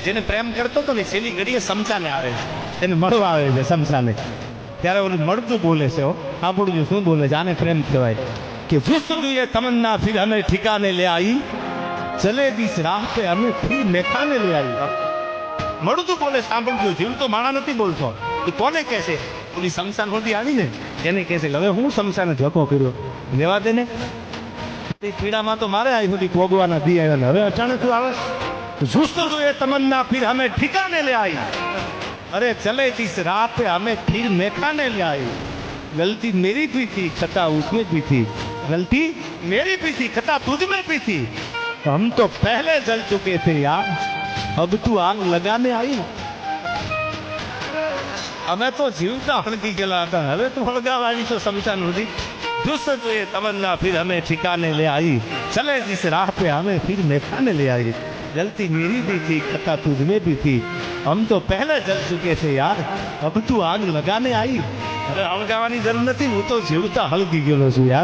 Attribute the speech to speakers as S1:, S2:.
S1: જેને પ્રેમ કરતો હતો ને છેલ્લી ઘડીએ સમસાને આવે છે, એને મળવા આવે છે સમસાને, ત્યારે ઓલું મળતું બોલે છે. આપણું શું બોલે છે? આને પ્રેમ કહેવાય કે ફુસદુએ તમન્ના ફિર હમે ઠિકાને લે आई, ચલે બીસ રાહ પે હમે ફિર મેખાને લે आई. મળતું બોલે, સાંભળજો. જીવતો માણા નથી બોલતો. એ કોને કહે છે? ઓલી સમસાન સુધી આવી ને એને કહે છે. હવે હું સમસાને ધક્કો કર્યો, લેવા દે ને. તે પીડામાં તો મારે આવી સુધી ભોગવાના દી આવ્યા ને હવે અચાનક તું આવે. ફુસદુએ તમન્ના ફિર હમે ઠિકાને લે आई, अरे चले इस राह पे हमें फिर मेखाने ले आई. गलती मेरी भी थी, खता उसमें भी थी. गलती मेरी भी थी, खता तुझ में भी थी. हम तो पहले जल चुके थे यार, अब तू आग लगाने आई. અમે તો જીવતા હળગી ગયેલા હતા, હવે તું હળગાવાની છો સમસાન સુધી. ફુસદુએ તમન્ના ફિર હમે ઠિકાને ले आई, चले इस राह पे हमें फिर मेखाने ले आई. गलती मेरी भी थी, खता तुझ में भी थी. हम तो पहले जल चुके थे यार, अब तू आग लगाने आई. अरे हळगाવાની જરૂર નથી, હું તો જીવતા હળગી ગયેલો છું યાર.